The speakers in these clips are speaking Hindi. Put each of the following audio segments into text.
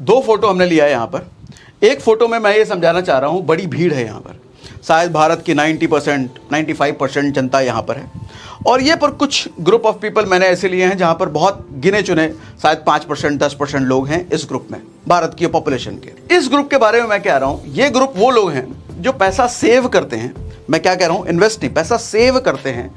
दो फोटो हमने लिया है यहाँ पर। एक फोटो में मैं ये समझाना चाह रहा हूँ, बड़ी भीड़ है यहाँ पर, शायद भारत की 90% 95% जनता यहाँ पर है, और ये पर कुछ ग्रुप ऑफ पीपल मैंने ऐसे लिए हैं जहाँ पर बहुत गिने चुने शायद 5% 10% लोग हैं इस ग्रुप में, भारत की पॉपुलेशन के। इस ग्रुप के बारे में मैं कह रहा हूँ, ये ग्रुप वो लोग हैं जो पैसा सेव करते हैं। मैं क्या कह रहा हूँ, इन्वेस्ट नहीं, पैसा सेव करते हैं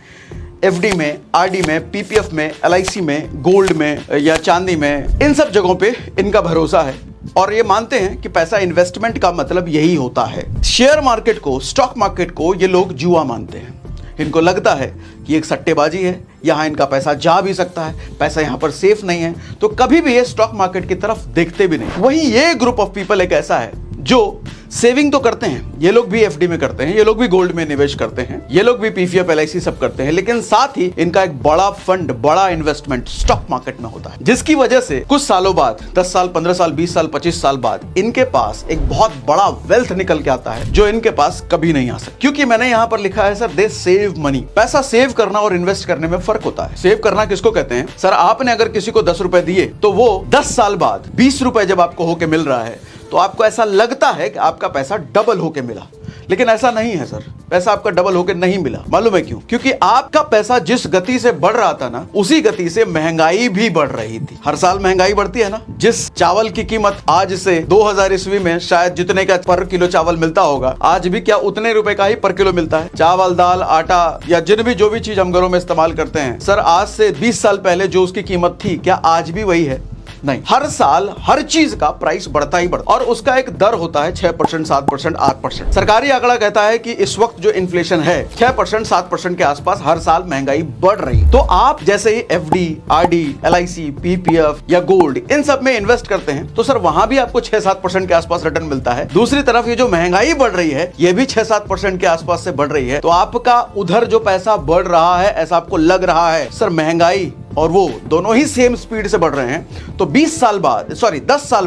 एफडी में, आरडी में, पीपीएफ में, एलआईसी में, गोल्ड में या चांदी में, इन सब जगहों पे इनका भरोसा है और ये मानते हैं कि पैसा इन्वेस्टमेंट का मतलब यही होता है। शेयर मार्केट को, स्टॉक मार्केट को ये लोग जुआ मानते हैं। इनको लगता है कि एक सट्टेबाजी है, यहाँ इनका पैसा जा भी सकता है, पैसा यहाँ पर सेफ नहीं है, तो कभी भी ये स्टॉक मार्केट की तरफ देखते भी नहीं। वहीं ये ग्रुप ऑफ पीपल एक ऐसा है जो सेविंग तो करते हैं, ये लोग भी एफडी में करते हैं, ये लोग भी गोल्ड में निवेश करते हैं, ये लोग भी पीपीएफ एलआईसी सब करते हैं, लेकिन साथ ही इनका एक बड़ा फंड, बड़ा इन्वेस्टमेंट स्टॉक मार्केट में होता है, जिसकी वजह से कुछ सालों बाद, 10 साल 15 साल 20 साल 25 साल बाद इनके पास एक बहुत बड़ा वेल्थ निकल के आता है जो इनके पास कभी नहीं आ सकता। क्योंकि मैंने यहाँ पर लिखा है सर, दे सेव मनी। पैसा सेव करना और इन्वेस्ट करने में फर्क होता है। सेव करना किसको कहते हैं सर, आपने अगर किसी को 10 रुपए दिए तो वो 10 साल बाद 20 रुपए जब आपको होके मिल रहा है तो आपको ऐसा लगता है कि आपका पैसा डबल होके मिला, लेकिन ऐसा नहीं है सर, पैसा आपका डबल होके नहीं मिला। मालूम है क्यों? क्योंकि आपका पैसा जिस गति से बढ़ रहा था ना, उसी गति से महंगाई भी बढ़ रही थी। हर साल महंगाई बढ़ती है ना। जिस चावल की कीमत आज से 2000 ईस्वी में शायद जितने का पर किलो चावल मिलता होगा, आज भी क्या उतने रुपए का ही पर किलो मिलता है। चावल, दाल, आटा या जो भी चीज हम घरों में इस्तेमाल करते हैं सर, आज से 20 साल पहले जो उसकी कीमत थी, क्या आज भी वही है? नहीं। हर साल हर चीज का प्राइस बढ़ता ही बढ़ता, और उसका एक दर होता है 6%, 7%, 8%। सरकारी आंकड़ा कहता है कि इस वक्त जो इन्फ्लेशन है 6%, 7% के आसपास हर साल महंगाई बढ़ रही। तो आप जैसे ही एफडी, आरडी, एलआईसी, पीपीएफ या गोल्ड, इन सब में इन्वेस्ट करते हैं तो सर वहां भी आपको 6-7% के आसपास रिटर्न मिलता है। दूसरी तरफ ये जो महंगाई बढ़ रही है, ये भी 6-7% के आसपास से बढ़ रही है, तो आपका उधर जो पैसा बढ़ रहा है, ऐसा आपको लग रहा है सर, महंगाई और वो दोनों ही सेम स्पीड से बढ़ रहे हैं, तो 10 साल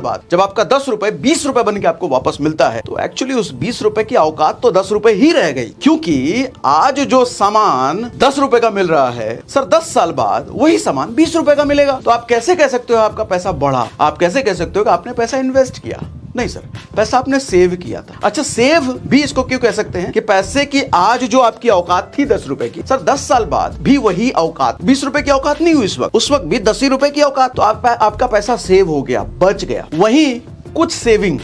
बाद जब आपका 10 रुपए 20 रुपए बन के आपको वापस मिलता है, तो एक्चुअली उस 20 रुपए की औकात तो 10 रुपए ही रह गई। क्योंकि आज जो सामान 10 रुपए का मिल रहा है सर, 10 साल बाद वही सामान 20 रुपए का मिलेगा। तो आप कैसे कह सकते हो आपका पैसा बढ़ा? आप कैसे कह सकते हो कि आपने पैसा इन्वेस्ट किया? नहीं सर, पैसा आपने सेव किया था। अच्छा, सेव भी इसको क्यों कह सकते हैं कि पैसे की आज जो आपकी औकात थी 10 रुपए की, सर 10 साल बाद भी वही औकात, 20 रुपए की औकात नहीं हुई उस वक्त भी 10 ही रुपए की औकात, तो आपका पैसा सेव हो गया, बच गया। वहीं कुछ सेविंग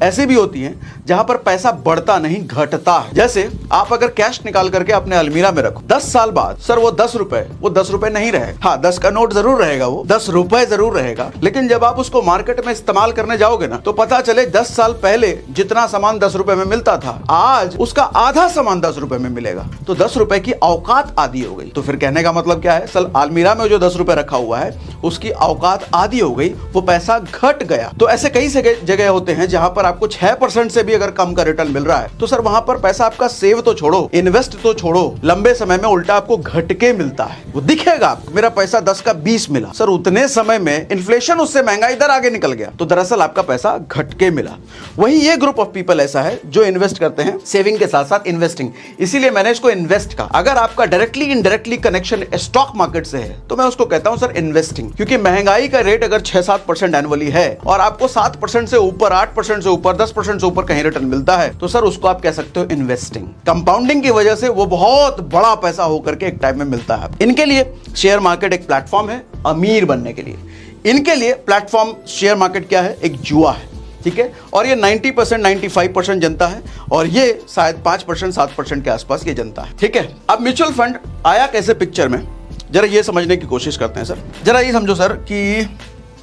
ऐसी भी होती हैं जहां पर पैसा बढ़ता नहीं, घटता है। जैसे आप अगर कैश निकाल करके अपने अलमीरा में रखो, 10 साल बाद सर वो 10 रुपए नहीं रहे। हाँ, 10 का नोट जरूर रहेगा, वो 10 रुपए जरूर रहेगा, लेकिन जब आप उसको मार्केट में इस्तेमाल करने जाओगे ना, तो पता चले 10 साल पहले जितना सामान 10 रुपए में मिलता था, आज उसका आधा सामान 10 रुपए में मिलेगा। तो 10 रुपए की औकात आधी हो गई। तो फिर कहने का मतलब क्या है सर, अलमीरा में जो 10 रुपए रखा हुआ है उसकी औकात आधी हो गई, वो पैसा घट गया। तो ऐसे कई जगह होते हैं जहां पर आपको 6% से भी अगर कम का रिटर्न मिल रहा है, तो सर वहां पर पैसा आपका सेव तो छोड़ो, इन्वेस्ट तो छोड़ो, लंबे समय में उल्टा आपको घट के मिलता है। वो दिखेगा आपको, मेरा पैसा 10 का 20 मिला, सर उतने समय में इन्फ्लेशन, उससे महंगाई दर आगे निकल गया, तो दरअसल आपका पैसा घट के मिला। वही ये ग्रुप ऑफ पीपल ऐसा है जो इन्वेस्ट करते हैं, सेविंग के साथ साथ इन्वेस्टिंग। इसीलिए मैंने इसको इन्वेस्ट कहा। अगर आपका directly indirectly connection stock market से है, तो मैं उसको कहता हूं सर इन्वेस्टिंग। क्योंकि महंगाई का रेट अगर 6-7% एनुअली है और आपको 7% से ऊपर, 8% से ऊपर, 10% से ऊपर कहीं रिटर्न मिलता है, तो सर उसको आप कह सकते हो इन्वेस्टिंग। कंपाउंडिंग की वजह से वो बहुत बड़ा पैसा होकर के एक टाइम में मिलता है। इनके लिए शेयर मार्केट एक प्लेटफॉर्म है अमीर बनने के लिए। इनके लिए प्लेटफॉर्म शेयर मार्केट क्या है? एक जुआ है, ठीक है। और ये 90% 95% जनता है, और ये शायद 5% 7% के आसपास ये जनता है, ठीक है। अब म्यूचुअल फंड आया कैसे पिक्चर में, जरा ये समझने की कोशिश करते हैं सर। जरा ये समझो सर कि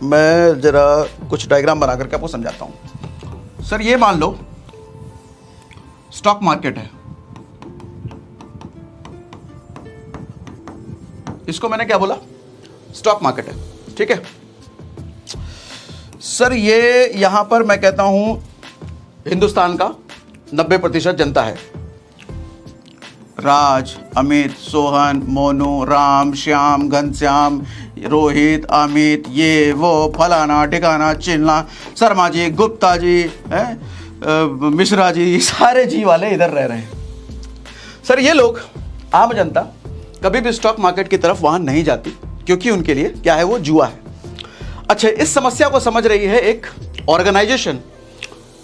मैं जरा कुछ डायग्राम बना करके आपको समझाता हूं। सर ये मान लो स्टॉक मार्केट है, इसको मैंने क्या बोला? स्टॉक मार्केट है, ठीक है। सर ये यहां पर मैं कहता हूं हिंदुस्तान का 90% जनता है। राज, अमित, सोहन, मोनू, राम, श्याम, घनश्याम, रोहित, अमित, ये वो, फलाना ठिकाना, चिल्ला, शर्मा जी, गुप्ता जी, मिश्रा जी, सारे जी वाले इधर रह रहे हैं। सर ये लोग, आम जनता कभी भी स्टॉक मार्केट की तरफ वहां नहीं जाती, क्योंकि उनके लिए क्या है? वो जुआ है। अच्छा, इस समस्या को समझ रही है एक ऑर्गेनाइजेशन,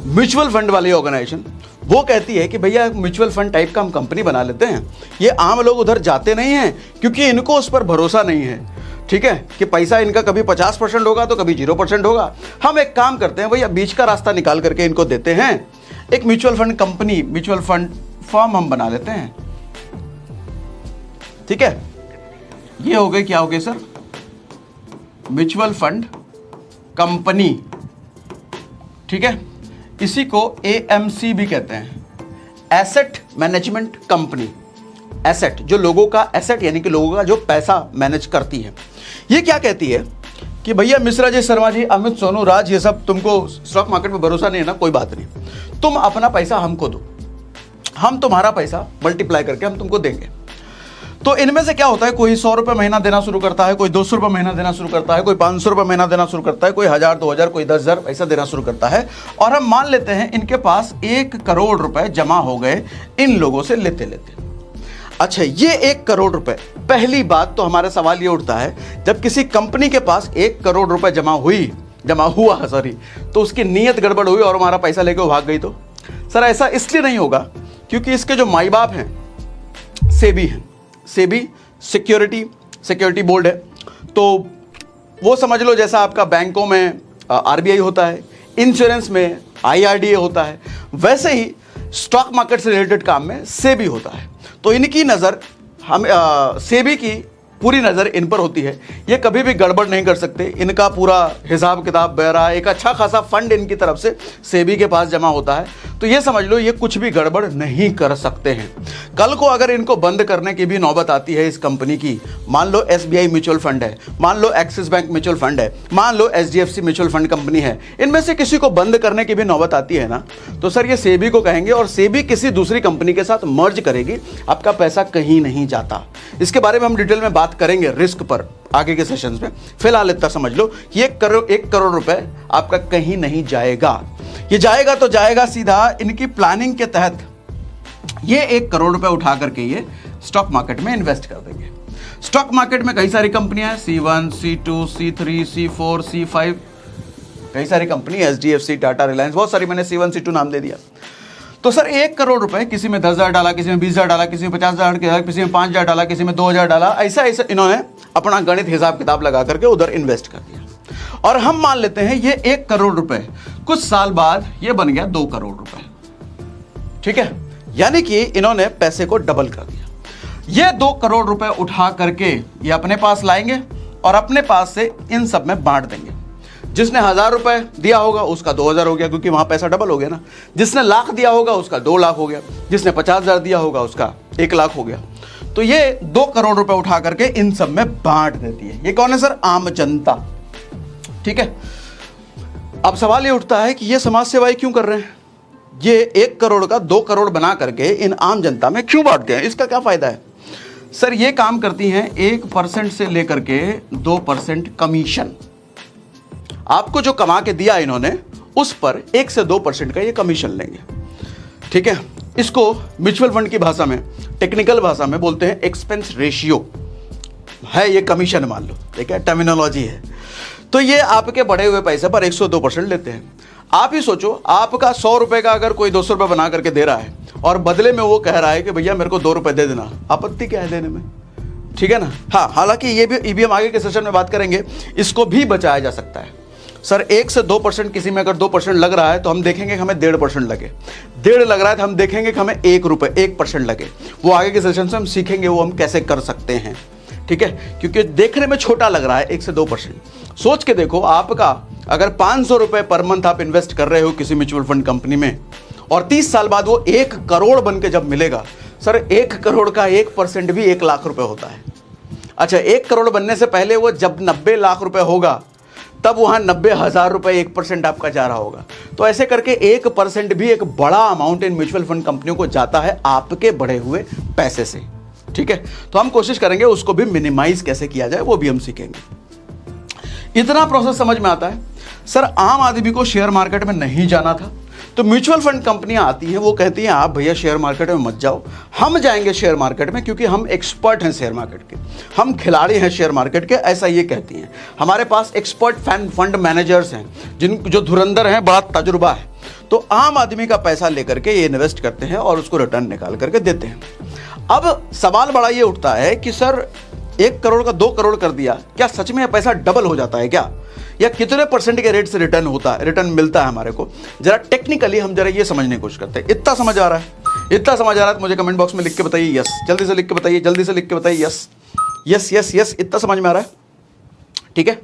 म्यूचुअल फंड वाली ऑर्गेनाइजेशन, वो कहती है कि भैया म्यूचुअल फंड टाइप का हम कंपनी बना लेते हैं, ये आम लोग उधर जाते नहीं हैं क्योंकि इनको उस पर भरोसा नहीं है, ठीक है, कि पैसा इनका कभी 50% होगा तो कभी 0% होगा। हम एक काम करते हैं भैया, बीच का रास्ता निकाल करके इनको देते हैं, एक mutual fund company, mutual fund firm हम बना लेते हैं, ठीक है। ये हो गए, क्या हो गए सर, म्यूचुअल फंड कंपनी, ठीक है। इसी को AMC भी कहते हैं, एसेट मैनेजमेंट कंपनी। एसेट, जो लोगों का एसेट यानी कि लोगों का जो पैसा मैनेज करती है। ये क्या कहती है कि भैया मिश्रा जी, शर्मा जी, अमित, सोनू, राज, ये सब तुमको स्टॉक मार्केट में भरोसा नहीं है ना, कोई बात नहीं, तुम अपना पैसा हमको दो, हम तुम्हारा पैसा मल्टीप्लाई करके हम तुमको देंगे। तो इनमें से क्या होता है, कोई 100 रुपये महीना देना शुरू करता है, कोई 200 रुपये महीना देना शुरू करता है, कोई 500 रुपये महीना देना शुरू करता है, कोई 1000, 2000, कोई 10,000 ऐसा देना शुरू करता है। और हम मान लेते हैं इनके पास 1 करोड़ रुपए जमा हो गए इन लोगों से लेते लेते। अच्छा, ये 1 करोड़ रुपए, पहली बात तो हमारा सवाल ये उठता है, जब किसी कंपनी के पास 1 करोड़ रुपए जमा हुआ तो उसकी नीयत गड़बड़ हुई और हमारा पैसा लेके भाग गई तो सर ऐसा इसलिए नहीं होगा क्योंकि इसके जो माई बाप हैं सेबी हैं, सेबी सिक्योरिटी बोर्ड है। तो वो समझ लो जैसा आपका बैंकों में RBI होता है, इंश्योरेंस में IRDA होता है, वैसे ही स्टॉक मार्केट से रिलेटेड काम में सेबी होता है। तो इनकी नज़र सेबी की पूरी नज़र इन पर होती है, ये कभी भी गड़बड़ नहीं कर सकते, इनका पूरा हिसाब किताब बहरा, एक अच्छा खासा फंड इनकी तरफ से सेबी के पास जमा होता है। तो ये समझ लो ये कुछ भी गड़बड़ नहीं कर सकते हैं। कल को अगर इनको बंद करने की भी नौबत आती है इस कंपनी की, मान लो SBI म्यूचुअल फंड है, मान लो एक्सिस बैंक म्यूचुअल फंड है, मान लो HDFC म्यूचुअल फंड कंपनी है, इनमें से किसी को बंद करने की भी नौबत आती है ना, तो सर ये सेबी को कहेंगे और सेबी किसी दूसरी कंपनी के साथ मर्ज करेगी, आपका पैसा कहीं नहीं जाता। इसके बारे में हम डिटेल में बात करेंगे रिस्क पर आगे के सेशंस में। फिलहाल इतना समझ लो कि 1 करोड़ रुपए आपका कहीं नहीं जाएगा। ये जाएगा तो जाएगा सीधा इनकी प्लानिंग के तहत, ये 1 करोड़ रुपए उठा करके ये स्टॉक मार्केट में इन्वेस्ट कर देंगे। स्टॉक मार्केट में कई सारी कंपनियां हैं, C1, C2, C3, C4, C5, कई सारी कंपनी, HDFC, टाटा, रिलायंस, बहुत सारी, मैंने C1, C2 नाम दे दिया। तो सर 1 करोड़ रुपए, किसी में 10,000 डाला, किसी में 20,000 डाला, किसी में 50,000 डाला, किसी में 5,000 डाला, किसी में 2,000 डाला, ऐसा इन्होंने अपना गणित हिसाब किताब लगा करके उधर इन्वेस्ट कर दिया। और हम मान लेते हैं ये 1 करोड़ रुपए कुछ साल बाद ये बन गया 2 करोड़ रुपए, ठीक है, यानी कि इन्होंने पैसे को डबल कर दिया। ये 2 करोड़ रुपए उठा करके ये अपने पास लाएंगे और अपने पास से इन सब में बांट देंगे। जिसने 1,000 रुपए दिया होगा उसका 2,000 हो गया, क्योंकि वहां पैसा डबल हो गया ना। जिसने लाख दिया होगा उसका 2 लाख हो गया, जिसने 50,000 दिया होगा उसका 1 लाख हो गया। तो ये 2 करोड़ रुपए उठा करके इन सब में बांट देती है। ये कौन है सर? आम जनता, ठीक है। अब सवाल ये उठता है कि ये समाज सेवाएं क्यों कर रहे हैं? ये 1 करोड़ का 2 करोड़ बना करके इन आम जनता में क्यों बांटते हैं? इसका क्या फायदा है? सर ये काम करती हैं 1% से लेकर के 2% कमीशन। आपको जो कमा के दिया इन्होंने उस पर 1 से 2% का ये कमीशन लेंगे, ठीक है। इसको म्यूचुअल फंड की भाषा में, टेक्निकल भाषा में बोलते हैं एक्सपेंस रेशियो है, ये कमीशन मान लो, ठीक है, टर्मिनोलॉजी है। तो ये आपके बढ़े हुए पैसे पर 102% लेते हैं। आप ही सोचो, आपका 100 रुपए का अगर कोई 200 रुपये बना करके दे रहा है और बदले में वो कह रहा है कि भैया मेरे को 2 रुपये दे देना, आपत्ति क्या है देने में? ठीक है ना। हाँ, हालांकि ये भी हम आगे के सेशन में बात करेंगे, इसको भी बचाया जा सकता है। सर 1 से 2%, किसी में अगर 2% लग रहा है तो हम देखेंगे कि हमें 1.5% लगे, 1.5 लग रहा है तो हम देखेंगे कि हमें 1% लगे। वो आगे के सेशन से हम सीखेंगे वो हम कैसे कर सकते हैं, ठीक है, क्योंकि देखने में छोटा लग रहा है 1 से 2%। सोच के देखो, आपका अगर 500 रुपये पर मंथ आप इन्वेस्ट कर रहे हो किसी म्यूचुअल फंड कंपनी में और 30 साल बाद वो 1 करोड़ बन के जब मिलेगा, सर 1 करोड़ का 1% भी 1 लाख रुपए होता है। अच्छा, 1 करोड़ बनने से पहले वो जब 90 लाख रुपए होगा तब वहां 90,000 रुपए 1% आपका जा रहा होगा। तो ऐसे करके 1% भी एक बड़ा अमाउंट इन म्यूचुअल फंड कंपनियों को जाता है आपके बढ़े हुए पैसे से, ठीक है। तो हम कोशिश करेंगे उसको भी मिनिमाइज कैसे किया जाए, वो भी हम सीखेंगे। इतना प्रोसेस समझ में आता है। सर आम आदमी को शेयर मार्केट में नहीं जाना था, तो म्यूचुअल फंड कंपनियां आती हैं, वो कहती हैं आप भैया शेयर मार्केट में मत जाओ, हम जाएंगे शेयर मार्केट में क्योंकि हम एक्सपर्ट हैं शेयर मार्केट के, हम खिलाड़ी हैं शेयर मार्केट के, ऐसा ये कहती हैं। हमारे पास एक्सपर्ट फंड मैनेजर्स हैं जो धुरंधर हैं, बड़ा तजुर्बा है। तो आम आदमी का पैसा लेकर के ये इन्वेस्ट करते हैं और उसको रिटर्न निकाल करके देते हैं। अब सवाल बड़ा ये उठता है कि सर 1 करोड़ का 2 करोड़ कर दिया, क्या सच में पैसा डबल हो जाता है क्या, या कितने % के रेट से रिटर्न मिलता है हमारे को? जरा टेक्निकली हम जरा ये समझने की कोशिश करते हैं। इतना समझ आ रहा है? इतना समझ आ रहा है तो मुझे कमेंट बॉक्स में लिख के बताइए यस, जल्दी से लिख के बताइए, जल्दी से लिख के बताइए यस यस यस यस। इतना समझ में आ रहा है? ठीक है।